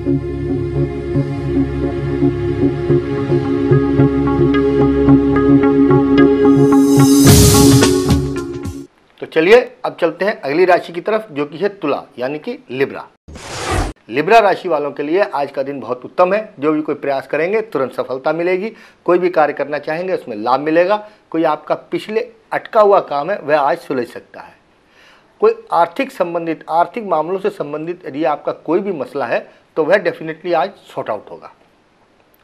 तो चलिए अब चलते हैं अगली राशि की तरफ, जो कि है तुला यानी कि लिब्रा। लिब्रा राशि वालों के लिए आज का दिन बहुत उत्तम है। जो भी कोई प्रयास करेंगे तुरंत सफलता मिलेगी। कोई भी कार्य करना चाहेंगे उसमें लाभ मिलेगा। कोई आपका पिछले अटका हुआ काम है वह आज सुलझ सकता है। कोई आर्थिक मामलों से संबंधित यदि आपका कोई भी मसला है तो वह डेफिनेटली आज सॉर्ट आउट होगा।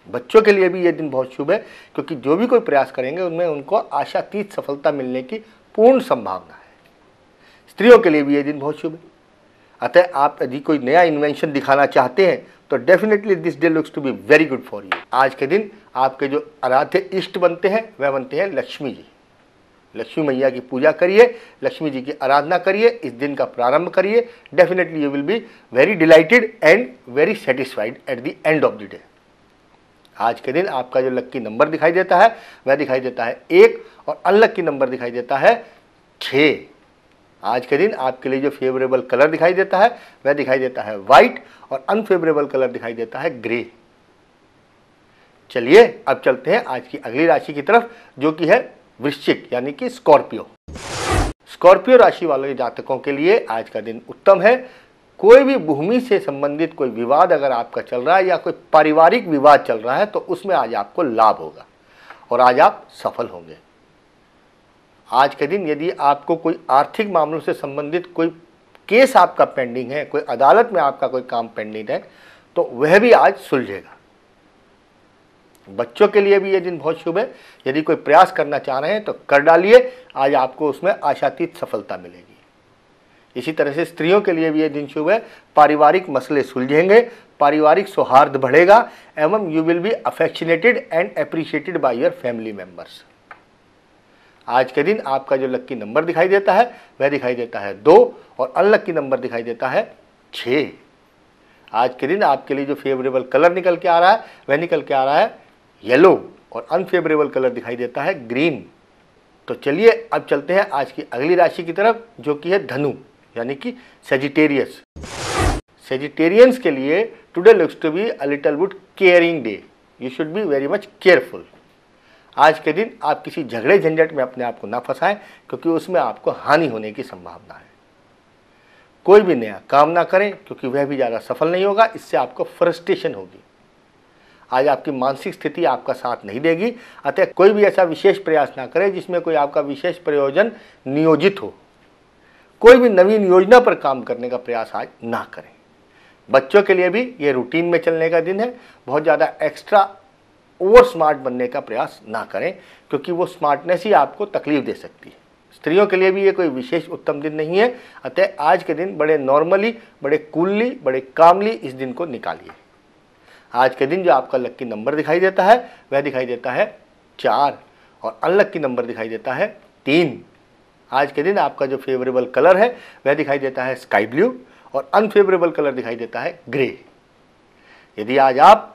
बच्चों के लिए भी यह दिन बहुत शुभ है, क्योंकि जो भी कोई प्रयास करेंगे उनमें उनको आशातीत सफलता मिलने की पूर्ण संभावना है। स्त्रियों के लिए भी यह दिन बहुत शुभ है। अतः आप यदि कोई नया इन्वेंशन दिखाना चाहते हैं तो definitely this day looks to be very good for you. आज के दिन आपके जो आराध्य इष्ट बनते हैं वह बनते हैं लक्ष्मी जी। लक्ष्मी मैया की पूजा करिए, लक्ष्मी जी की आराधना करिए, इस दिन का प्रारंभ करिए। Definitely you will be very delighted and very satisfied at the end of the day. आज के दिन आपका जो लक्की नंबर दिखाई देता है वह दिखाई देता है 1 और अनलक्की नंबर दिखाई देता है 6। आज के दिन आपके लिए जो फेवरेबल कलर दिखाई देता है वह दिखाई देता है व्हाइट और अनफेवरेबल कलर दिखाई देता है ग्रे। चलिए अब चलते हैं आज की अगली राशि की तरफ, जो कि है वृश्चिक यानी कि स्कॉर्पियो। स्कॉर्पियो राशि वाले जातकों के लिए आज का दिन उत्तम है। कोई भी भूमि से संबंधित कोई विवाद अगर आपका चल रहा है या कोई पारिवारिक विवाद चल रहा है तो उसमें आज आपको लाभ होगा और आज आप सफल होंगे। आज के दिन यदि आपको कोई आर्थिक मामलों से संबंधित कोई केस आपका पेंडिंग है, कोई अदालत में आपका कोई काम पेंडिंग है, तो वह भी आज सुलझेगा। बच्चों के लिए भी यह दिन बहुत शुभ है। यदि कोई प्रयास करना चाह रहे हैं तो कर डालिए, आज आपको उसमें आशातीत सफलता मिलेगी। इसी तरह से स्त्रियों के लिए भी यह दिन शुभ है। पारिवारिक मसले सुलझेंगे, पारिवारिक सौहार्द बढ़ेगा एवं you will be affectionated and appreciated by your family members. आज के दिन आपका जो लक्की नंबर दिखाई देता है वह दिखाई देता है 2 और अनलक्की नंबर दिखाई देता है 6। आज के दिन आपके लिए जो फेवरेबल कलर निकल के आ रहा है वह निकल के आ रहा है येलो और अनफेवरेबल कलर दिखाई देता है ग्रीन। तो चलिए अब चलते हैं आज की अगली राशि की तरफ, जो कि है धनु यानी कि सेजिटेरियस। सेजिटेरियंस के लिए today looks to be a little bit caring day. You should be very much careful. आज के दिन आप किसी झगड़े झंझट में अपने आप को ना फंसाएं, क्योंकि उसमें आपको हानि होने की संभावना है। कोई भी नया काम ना करें, क्योंकि वह भी ज़्यादा सफल नहीं होगा, इससे आपको फ्रस्ट्रेशन होगी। आज आपकी मानसिक स्थिति आपका साथ नहीं देगी, अतः कोई भी ऐसा विशेष प्रयास ना करें जिसमें कोई आपका विशेष प्रयोजन नियोजित हो। कोई भी नवीन योजना पर काम करने का प्रयास आज ना करें। बच्चों के लिए भी ये रूटीन में चलने का दिन है। बहुत ज़्यादा एक्स्ट्रा ओवर स्मार्ट बनने का प्रयास ना करें, क्योंकि वो स्मार्टनेस ही आपको तकलीफ दे सकती है। स्त्रियों के लिए भी ये कोई विशेष उत्तम दिन नहीं है, अतः आज के दिन बड़े नॉर्मली, बड़े कूलली, बड़े कामली इस दिन को निकालिए। आज के दिन जो आपका लक्की नंबर दिखाई देता है वह दिखाई देता है 4 और अनलक्की नंबर दिखाई देता है 3। आज के दिन आपका जो फेवरेबल कलर है वह दिखाई देता है स्काई ब्लू और अनफेवरेबल कलर दिखाई देता है ग्रे। यदि आज आप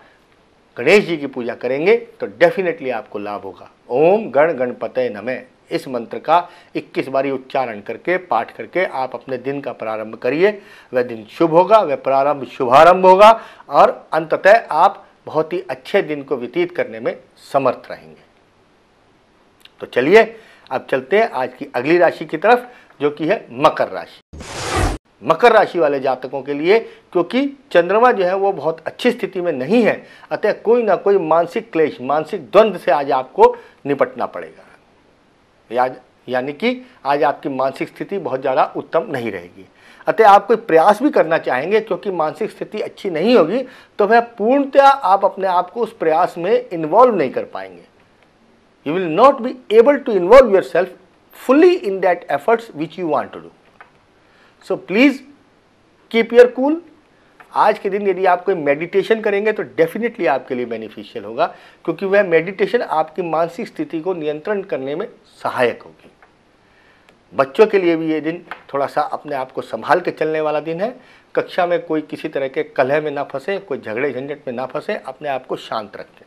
गणेश जी की पूजा करेंगे तो डेफिनेटली आपको लाभ होगा। ओम गण गणपतये नमः इस मंत्र का 21 बारी उच्चारण करके, पाठ करके आप अपने दिन का प्रारंभ करिए। वह दिन शुभ होगा, वह प्रारंभ शुभारंभ होगा और अंततः आप बहुत ही अच्छे दिन को व्यतीत करने में समर्थ रहेंगे। तो चलिए अब चलते हैं आज की अगली राशि की तरफ, जो कि है मकर राशि। मकर राशि वाले जातकों के लिए, क्योंकि चंद्रमा जो है वो बहुत अच्छी स्थिति में नहीं है, अतः कोई ना कोई मानसिक क्लेश, मानसिक द्वंद्व से आज आपको निपटना पड़ेगा। यानी कि आज आपकी मानसिक स्थिति बहुत ज़्यादा उत्तम नहीं रहेगी। अतः आप कोई प्रयास भी करना चाहेंगे, क्योंकि मानसिक स्थिति अच्छी नहीं होगी तो वह पूर्णतः आप अपने आप को उस प्रयास में इन्वॉल्व नहीं कर पाएंगे। You will not be able to involve yourself fully in that efforts which you want to do. So please keep your cool. आज के दिन यदि आप कोई मेडिटेशन करेंगे तो डेफिनेटली आपके लिए बेनिफिशियल होगा, क्योंकि वह मेडिटेशन आपकी मानसिक स्थिति को नियंत्रण करने में सहायक होगी। बच्चों के लिए भी ये दिन थोड़ा सा अपने आप को संभाल के चलने वाला दिन है। कक्षा में कोई किसी तरह के कलह में ना फंसे, कोई झगड़े झंझट में ना फंसे, अपने आप को शांत रखें।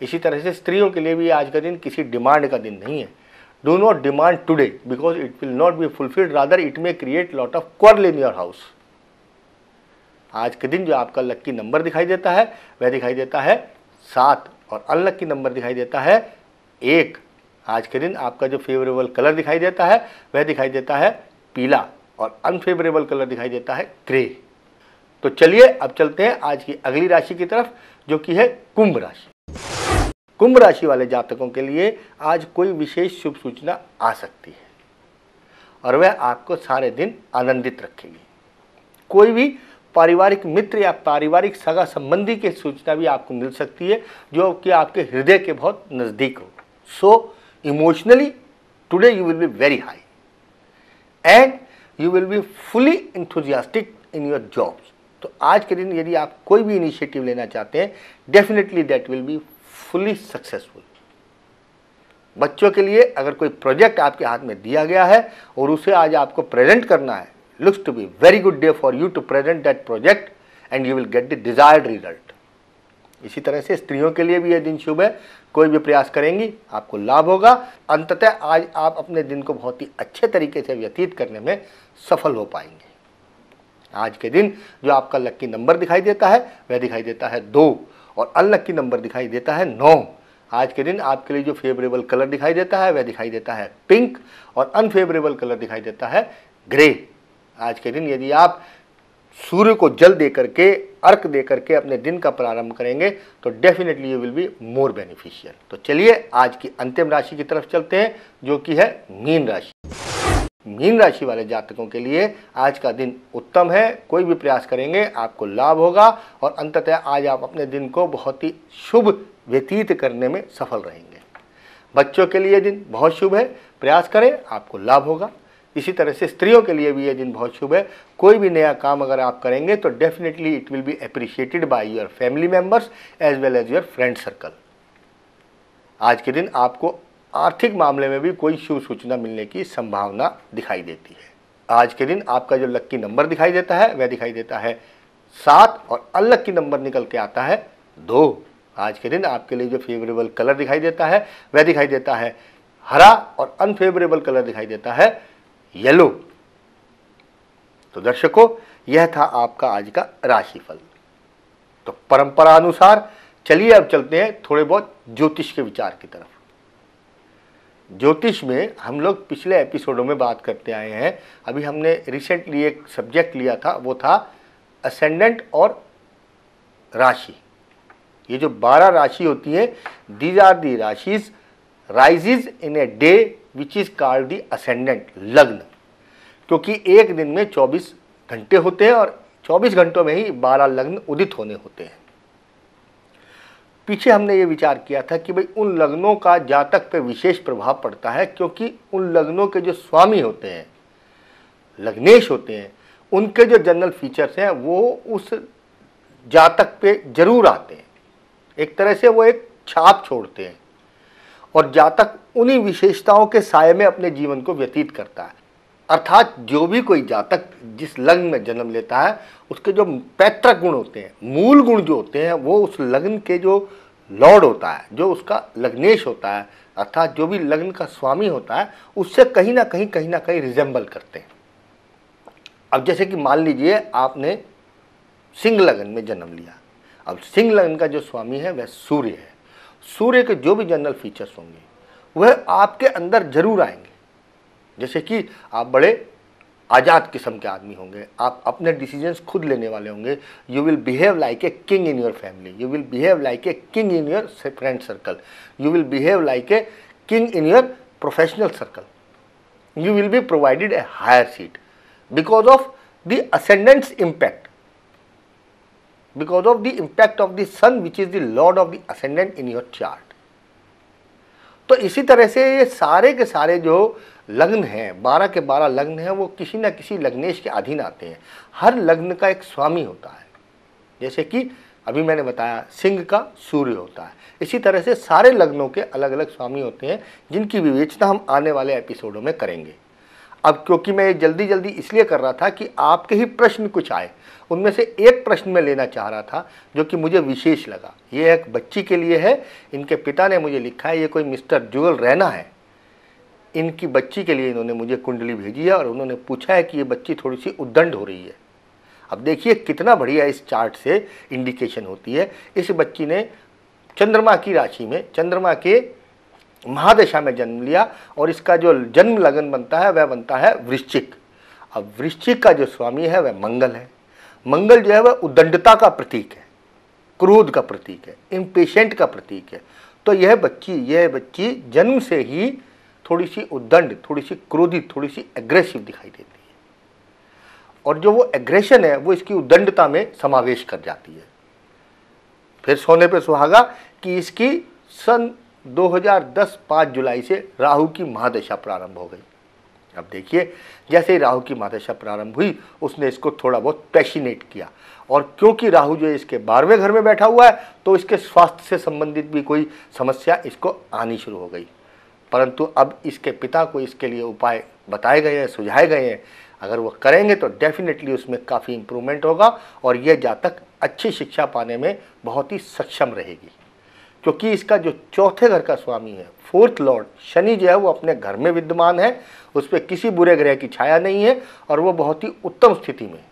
इसी तरह से स्त्रियों के लिए भी आज का दिन किसी डिमांड का दिन नहीं है। Do not demand today because it will not be fulfilled, rather it may create lot of quarrel in your house. आज के दिन जो आपका लकी नंबर दिखाई देता है वह दिखाई देता है 7 और अनलकी नंबर दिखाई देता है 1। आज के दिन आपका जो फेवरेबल कलर दिखाई देता है वह दिखाई देता है पीला और अनफेवरेबल कलर दिखाई देता है ग्रे। तो चलिए अब चलते हैं आज की अगली राशि की तरफ, जो कि है कुंभ राशि। कुंभ राशि वाले जातकों के लिए आज कोई विशेष शुभ सूचना आ सकती है और वह आपको सारे दिन आनंदित रखेगी। कोई भी पारिवारिक मित्र या पारिवारिक सगा संबंधी की सूचना भी आपको मिल सकती है जो कि आपके हृदय के बहुत नज़दीक हो। So emotionally today you will be very high and you will be fully enthusiastic in your jobs. तो आज के दिन यदि आप कोई भी इनिशिएटिव लेना चाहते हैं, definitely that will be fully successful. बच्चों के लिए अगर कोई प्रोजेक्ट आपके हाथ में दिया गया है और उसे आज आपको प्रेजेंट करना है, looks to be very good day for you to present that project and you will get the desired result. इसी तरह से स्त्रियों के लिए भी यह दिन शुभ है। कोई भी प्रयास करेंगी आपको लाभ होगा। अंततः आज आप अपने दिन को बहुत ही अच्छे तरीके से व्यतीत करने में सफल हो पाएंगे। आज के दिन जो आपका लकी नंबर दिखाई देता है वह दिखाई देता है 2 और अनलकी नंबर दिखाई देता है 9। आज के दिन आपके लिए जो फेवरेबल कलर दिखाई देता है वह दिखाई देता है पिंक और अनफेवरेबल कलर दिखाई देता है ग्रे। आज के दिन यदि आप सूर्य को जल दे करके, अर्घ दे करके अपने दिन का प्रारंभ करेंगे तो definitely you will be more beneficial. तो चलिए आज की अंतिम राशि की तरफ चलते हैं, जो कि है मीन राशि। मीन राशि वाले जातकों के लिए आज का दिन उत्तम है। कोई भी प्रयास करेंगे आपको लाभ होगा और अंततः आज आप अपने दिन को बहुत ही शुभ व्यतीत करने में सफल रहेंगे। बच्चों के लिए दिन बहुत शुभ है, प्रयास करें आपको लाभ होगा। इसी तरह से स्त्रियों के लिए भी यह दिन बहुत शुभ है। कोई भी नया काम अगर आप करेंगे तो definitely it will be appreciated by your family members as well as your friend circle. आज के दिन आपको आर्थिक मामले में भी कोई शुभ सूचना मिलने की संभावना दिखाई देती है। आज के दिन आपका जो लकी नंबर दिखाई देता है वह दिखाई देता है 7 और अनलकी नंबर निकल के आता है 2। आज के दिन आपके लिए जो फेवरेबल कलर दिखाई देता है वह दिखाई देता है हरा और अनफेवरेबल कलर दिखाई देता है येलो। तो दर्शकों, यह था आपका आज का राशिफल। तो परंपरा अनुसार चलिए अब चलते हैं थोड़े बहुत ज्योतिष के विचार की तरफ। ज्योतिष में हम लोग पिछले एपिसोडों में बात करते आए हैं। अभी हमने रिसेंटली एक सब्जेक्ट लिया था, वो था असेंडेंट और राशि। ये जो 12 राशि होती है, दीज आर दी राशिज rises in a day which is called the ascendant, लग्न। क्योंकि एक दिन में 24 घंटे होते हैं और 24 घंटों में ही 12 लग्न उदित होने होते हैं। पीछे हमने ये विचार किया था कि भाई उन लग्नों का जातक पे विशेष प्रभाव पड़ता है, क्योंकि उन लग्नों के जो स्वामी होते हैं, लग्नेश होते हैं, उनके जो जनरल फीचर्स हैं वो उस जातक पे जरूर आते हैं। एक तरह से वो एक छाप छोड़ते हैं और जातक उन्हीं विशेषताओं के साये में अपने जीवन को व्यतीत करता है। अर्थात जो भी कोई जातक जिस लग्न में जन्म लेता है उसके जो पैतृक गुण होते हैं, मूल गुण जो होते हैं, वो उस लग्न के जो लॉर्ड होता है, जो उसका लग्नेश होता है, अर्थात जो भी लग्न का स्वामी होता है, उससे कहीं ना कहीं रिजेंबल करते हैं। अब जैसे कि मान लीजिए आपने सिंह लग्न में जन्म लिया। अब सिंह लग्न का जो स्वामी है वह सूर्य है। सूर्य के जो भी जनरल फीचर्स होंगे वह आपके अंदर जरूर आएंगे। जैसे कि आप बड़े आज़ाद किस्म के आदमी होंगे, आप अपने डिसीजंस खुद लेने वाले होंगे। You will behave like a king in your family, you will behave like a king in your friend circle, you will behave like a king in your professional circle, you will be provided a higher seat because of the ascendants impact, because of the impact of the sun which is the lord of the ascendant in your chart। तो इसी तरह से ये सारे के सारे जो लग्न हैं, 12 के 12 लग्न हैं, वो किसी न किसी लग्नेश के अधीन आते हैं। हर लग्न का एक स्वामी होता है। जैसे कि अभी मैंने बताया सिंह का सूर्य होता है, इसी तरह से सारे लग्नों के अलग अलग स्वामी होते हैं जिनकी विवेचना हम आने वाले एपिसोडों में करेंगे। अब क्योंकि मैं ये जल्दी इसलिए कर रहा था कि आपके ही प्रश्न कुछ आए, उनमें से एक प्रश्न मैं लेना चाह रहा था जो कि मुझे विशेष लगा। ये एक बच्ची के लिए है। इनके पिता ने मुझे लिखा है, ये कोई मिस्टर जुगल रैना है, इनकी बच्ची के लिए इन्होंने मुझे कुंडली भेजी है और उन्होंने पूछा है कि ये बच्ची थोड़ी सी उद्दंड हो रही है। अब देखिए कितना बढ़िया इस चार्ट से इंडिकेशन होती है। इस बच्ची ने चंद्रमा की राशि में, चंद्रमा के महादशा में जन्म लिया और इसका जो जन्म लगन बनता है वह बनता है वृश्चिक। अब वृश्चिक का जो स्वामी है वह मंगल है। मंगल जो है वह उद्दंडता का प्रतीक है, क्रोध का प्रतीक है, इम्पेशेंट का प्रतीक है। तो यह बच्ची जन्म से ही थोड़ी सी उद्दंड, थोड़ी सी क्रोधित, थोड़ी सी एग्रेसिव दिखाई देती है और जो वो एग्रेशन है वो इसकी उद्दंडता में समावेश कर जाती है। फिर सोने पे सुहागा कि इसकी सन 2010 5 जुलाई से राहु की महादशा प्रारंभ हो गई। अब देखिए जैसे ही राहु की महादशा प्रारंभ हुई उसने इसको थोड़ा बहुत पैशनेट किया और क्योंकि राहु जो है इसके 12वें घर में बैठा हुआ है तो इसके स्वास्थ्य से संबंधित भी कोई समस्या इसको आनी शुरू हो गई। परंतु अब इसके पिता को इसके लिए उपाय बताए गए हैं, सुझाए गए हैं। अगर वो करेंगे तो डेफिनेटली उसमें काफ़ी इम्प्रूवमेंट होगा और यह जातक अच्छी शिक्षा पाने में बहुत ही सक्षम रहेगी, क्योंकि इसका जो चौथे घर का स्वामी है, फोर्थ लॉर्ड शनि जो है वो अपने घर में विद्यमान है, उस पर किसी बुरे ग्रह की छाया नहीं है और वो बहुत ही उत्तम स्थिति में है।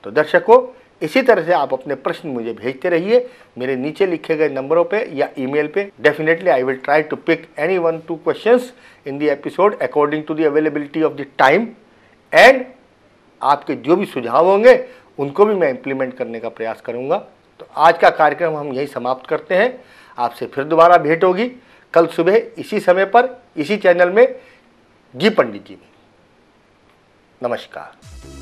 तो दर्शकों, इसी तरह से आप अपने प्रश्न मुझे भेजते रहिए मेरे नीचे लिखे गए नंबरों पे या ईमेल पे। Definitely I will try to pick any 1-2 questions in the episode according to the availability of the time and आपके जो भी सुझाव होंगे उनको भी मैं इम्प्लीमेंट करने का प्रयास करूंगा। तो आज का कार्यक्रम हम यही समाप्त करते हैं। आपसे फिर दोबारा भेंट होगी कल सुबह इसी समय पर, इसी चैनल में, जी पंडित जी में। नमस्कार।